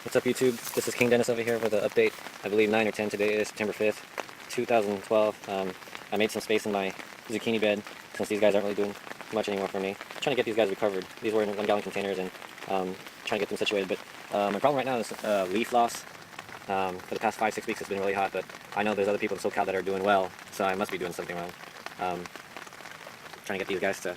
What's up, YouTube? This is King Dennis over here with an update. I believe 9 or 10 today is September 5th, 2012. I made some space in my zucchini bed since these guys aren't really doing much anymore for me. I'm trying to get these guys recovered. These were in 1-gallon containers and trying to get them situated. But my problem right now is leaf loss. For the past 5-6 weeks it's been really hot, but I know there's other people in SoCal that are doing well, so I must be doing something wrong. Trying to get these guys to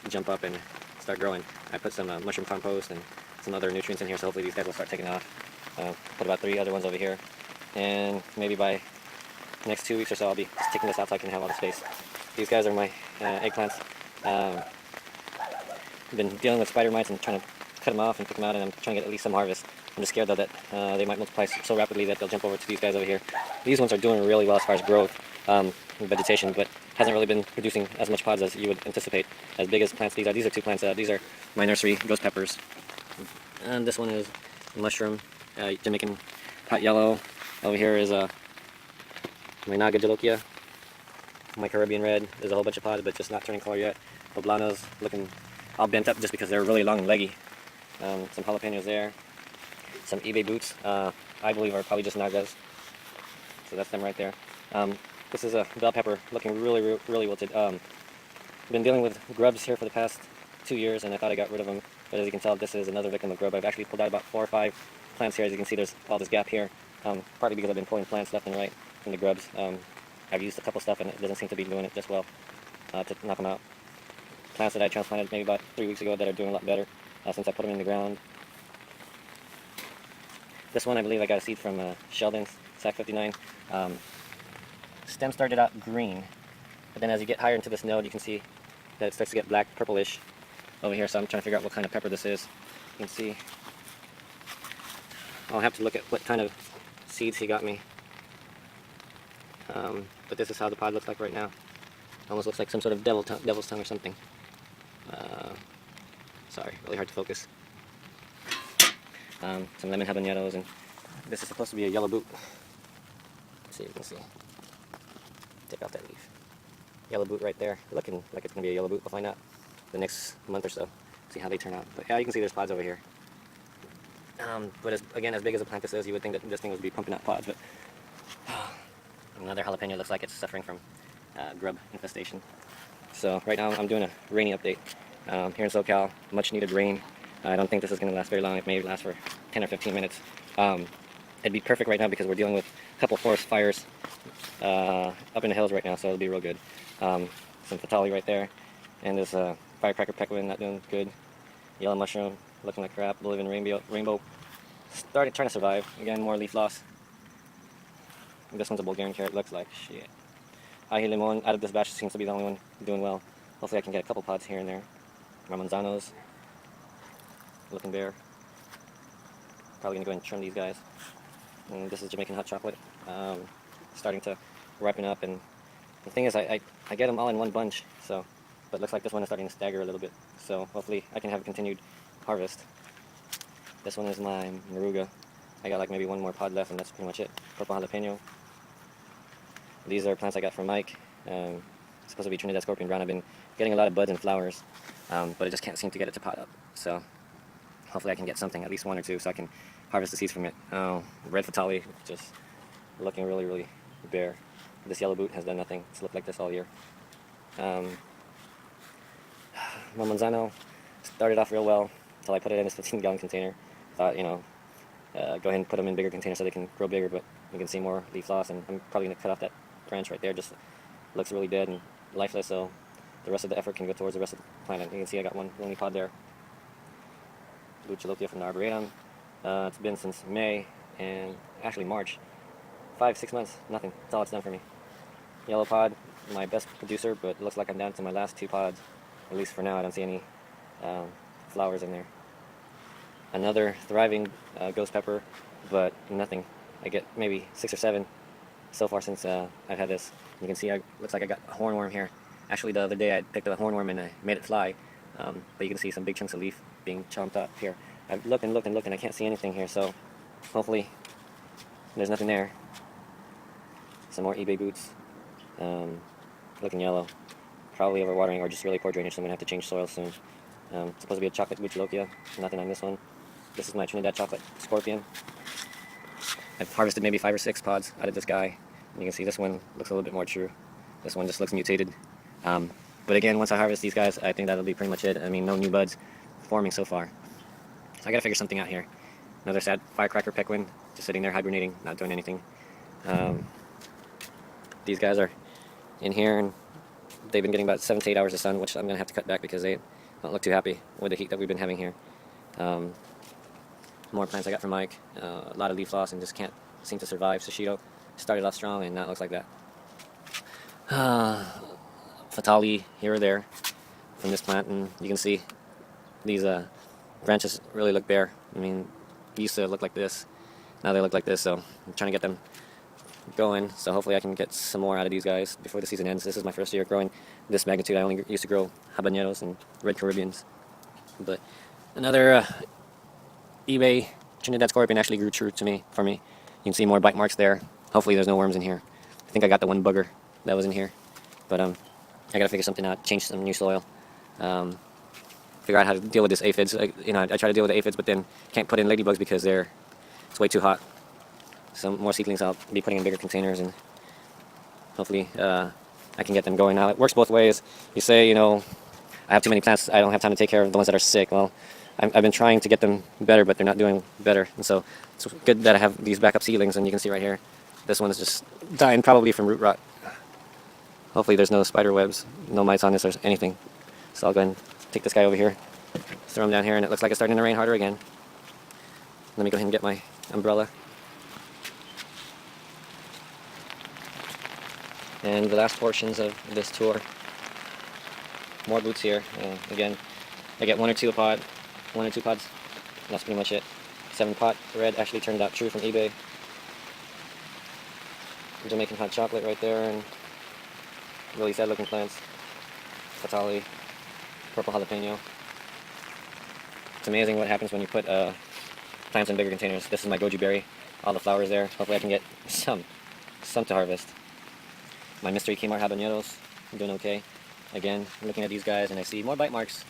jump up and start growing. I put some mushroom compost and some other nutrients in here, so hopefully these guys will start taking off. Put about 3 other ones over here, and maybe by next 2 weeks or so I'll be just taking this out so I can have all the space. These guys are my eggplants. I've been dealing with spider mites and trying to cut them off and pick them out, and I'm trying to get at least some harvest. I'm just scared though that they might multiply so rapidly that they'll jump over to these guys over here. These ones are doing really well as far as growth, vegetation, but hasn't really been producing as much pods as you would anticipate. As big as plants these are. These are 2 plants. These are my nursery ghost peppers. And this one is mushroom, Jamaican hot yellow. Over here is my Naga Jalokia, my Caribbean red. There's a whole bunch of pods, but just not turning color yet. Poblanos looking all bent up just because they're really long and leggy. Some jalapenos there. Some eBay boots, I believe are probably just Nagas. So that's them right there. This is a bell pepper looking really wilted. Been dealing with grubs here for the past 2 years, and I thought I got rid of them. But as you can tell, this is another victim of grub. I've actually pulled out about 4 or 5 plants here. As you can see, there's all this gap here. Partly because I've been pulling plants left and right from the grubs. I've used a couple stuff, and it doesn't seem to be doing it just well to knock them out. Plants that I transplanted maybe about 3 weeks ago that are doing a lot better since I put them in the ground. This one I believe I got a seed from Sheldon's, Sac 59. Stem started out green, but then as you get higher into this node, you can see that it starts to get black, purplish over here. So I'm trying to figure out what kind of pepper this is. You can see. I'll have to look at what kind of seeds he got me. But this is how the pod looks like right now. Almost looks like some sort of devil's tongue or something. Sorry, really hard to focus. Some lemon habaneros, and this is supposed to be a yellow boot. Let's see if you can see. Take off that leaf. Yellow boot right there, looking like it's going to be a yellow boot. We'll find out the next month or so, see how they turn out. But yeah, you can see there's pods over here. But again, as big as a plant this is, you would think that this thing would be pumping out pods, but another jalapeno looks like it's suffering from grub infestation. So right now I'm doing a rainy update here in SoCal. Much needed rain. I don't think this is going to last very long. It may last for 10 or 15 minutes. It'd be perfect right now because we're dealing with a couple forest fires up in the hills right now, so it'll be real good. Some fatali right there, and this firecracker peckwin not doing good. Yellow mushroom looking like crap. Bolivian rainbow trying to survive. Again, more leaf loss. This one's a Bulgarian carrot. Looks like shit. Ahi limon out of this batch seems to be the only one doing well. Hopefully I can get a couple pods here and there. Ramonzanos looking bare. Probably gonna go ahead and trim these guys. And this is Jamaican hot chocolate, starting to ripen up. And the thing is, I get them all in one bunch, so, but it looks like this one is starting to stagger a little bit. So hopefully I can have a continued harvest. This one is my Maruga. I got like maybe 1 more pod left, and that's pretty much it. Purple jalapeno. These are plants I got from Mike. Supposed to be Trinidad Scorpion Brown. I've been getting a lot of buds and flowers, but I just can't seem to get it to pot up. So hopefully I can get something, at least 1 or 2, so I can harvest the seeds from it. Oh, red fatali, just looking really bare. This yellow boot has done nothing. It's looked like this all year. Mamonzano started off real well until I put it in this 15-gallon container. Thought, you know, go ahead and put them in bigger containers so they can grow bigger, but you can see more leaf loss, and I'm probably going to cut off that branch right there. Just looks really dead and lifeless, so the rest of the effort can go towards the rest of the plant. You can see I got 1 only pod there. Blue Chalokia from the Arboretum. It's been since May, and actually March. 5-6 months, nothing. That's all it's done for me. Yellow pod, my best producer, but it looks like I'm down to my last 2 pods. At least for now, I don't see any flowers in there. Another thriving ghost pepper, but nothing. I get maybe 6 or 7 so far since I've had this. You can see looks like I got a hornworm here. Actually, the other day I picked up a hornworm and I made it fly, but you can see some big chunks of leaf being chomped up here. I've looked and I can't see anything here, so hopefully there's nothing there. Some more eBay boots, looking yellow. Probably overwatering or just really poor drainage, so I'm going to have to change soil soon. It's supposed to be a chocolate Buchalokia, nothing on this one. This is my Trinidad chocolate scorpion. I've harvested maybe 5 or 6 pods out of this guy. And you can see this one looks a little bit more true. This one just looks mutated. But again, once I harvest these guys, I think that'll be pretty much it. I mean, no new buds forming so far. So I gotta figure something out here. Another sad firecracker pequin, just sitting there hibernating, not doing anything. These guys are in here, and they've been getting about 7 to 8 hours of sun, which I'm gonna have to cut back because they don't look too happy with the heat that we've been having here. More plants I got from Mike, a lot of leaf loss, and just can't seem to survive. Sushido started off strong, and now it looks like that. Fatali here or there from this plant, and you can see these branches really look bare. I mean, they used to look like this, now they look like this, so I'm trying to get them going, so hopefully I can get some more out of these guys before the season ends. This is my first year growing this magnitude. I only used to grow habaneros and red Caribbeans, but another eBay Trinidad scorpion actually grew true for me. You can see more bite marks there. Hopefully there's no worms in here. I think I got the one bugger that was in here, but I gotta figure something out, change some new soil, figure out how to deal with this aphids. I try to deal with the aphids, but then can't put in ladybugs because it's way too hot. Some more seedlings I'll be putting in bigger containers, and hopefully I can get them going. Now it works both ways. You say, I have too many plants, I don't have time to take care of the ones that are sick. Well, I've been trying to get them better, but they're not doing better, and so it's good that I have these backup seedlings. And you can see right here, this one is just dying probably from root rot. Hopefully there's no spider webs, no mites on this or anything. So I'll go ahead and take this guy over here, throw him down here, and it looks like it's starting to rain harder again. Let me go ahead and get my umbrella. And the last portions of this tour. More boots here. Again, I get 1 or 2 a pod, 1 or 2 pods. That's pretty much it. 7 pot red actually turned out true from eBay. Jamaican hot chocolate right there, and really sad looking plants. Fatali, purple jalapeno. It's amazing what happens when you put plants in bigger containers. This is my goji berry. All the flowers there. Hopefully I can get some to harvest. My mystery Kmart habaneros, I'm doing okay. Again, I'm looking at these guys and I see more bite marks.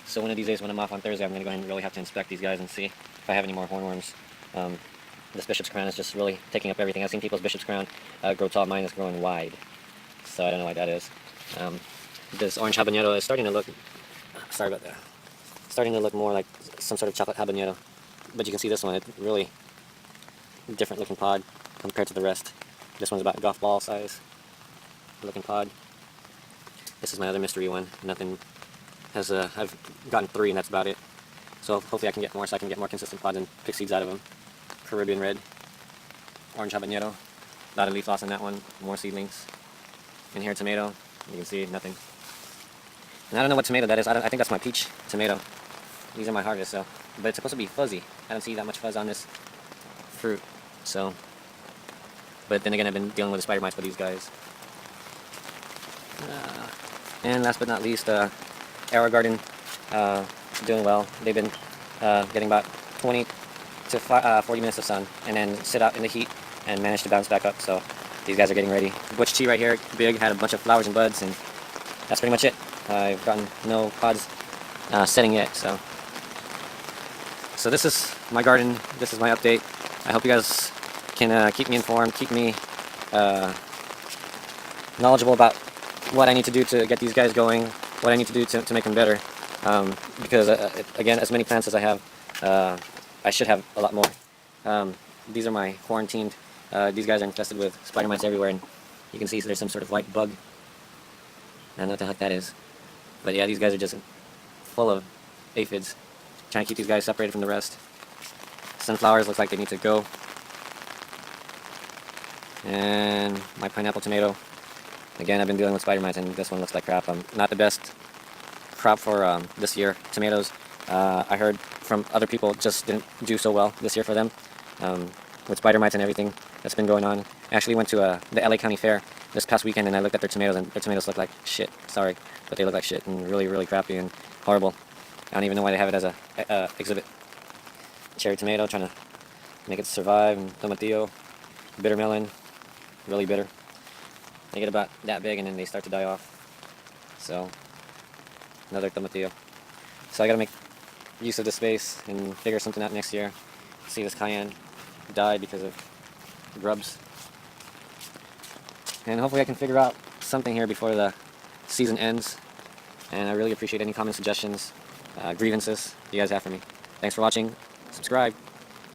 So one of these days when I'm off on Thursday, I'm going to go ahead and really have to inspect these guys and see if I have any more hornworms. This bishop's crown is just really taking up everything. I've seen people's bishop's crown grow tall. Mine is growing wide. So I don't know why that is. This orange habanero is starting to look, sorry about that, starting to look more like some sort of chocolate habanero. But you can see this one, it's really different looking pod compared to the rest. This one's about golf ball size looking pod. This is my other mystery one. Nothing has, I've gotten 3 and that's about it. So hopefully I can get more so I can get more consistent pods and pick seeds out of them. Caribbean red, orange habanero, a lot of leaf loss in that one, more seedlings. In here tomato, you can see nothing. And I don't know what tomato that is. I think that's my peach tomato. These are my harvest, so, but it's supposed to be fuzzy. I don't see that much fuzz on this fruit, so. But then again, I've been dealing with the spider mites with these guys. And last but not least, Arrow Garden, doing well. They've been getting about 20 to 40 minutes of sun, and then sit out in the heat and manage to bounce back up. So these guys are getting ready. Butch tea right here, big, had a bunch of flowers and buds, and that's pretty much it. I've gotten no pods setting yet, so this is my garden. This is my update. I hope you guys can keep me informed, keep me knowledgeable about what I need to do to get these guys going, what I need to do to make them better. Because again, as many plants as I have, I should have a lot more. These are my quarantined. These guys are infested with spider mites everywhere, and you can see there's some sort of white bug. I don't know what the heck that is. But yeah, these guys are just full of aphids. Trying to keep these guys separated from the rest. Sunflowers look like they need to go. And my pineapple tomato. Again, I've been dealing with spider mites, and this one looks like crap. Not the best crop for this year. Tomatoes, I heard from other people, just didn't do so well this year for them. With spider mites and everything that's been going on. I actually went to the LA County Fair this past weekend, and I looked at their tomatoes, and their tomatoes look like shit. Sorry, but they look like shit and really, really crappy and horrible. I don't even know why they have it as a exhibit. Cherry tomato, trying to make it survive, and tomatillo, bitter melon, really bitter. They get about that big and then they start to die off. So, another tomatillo. So I gotta make use of the space and figure something out next year. See, this Cayenne died because of grubs. And hopefully I can figure out something here before the season ends. And I really appreciate any comments, suggestions, grievances you guys have for me. Thanks for watching. Subscribe.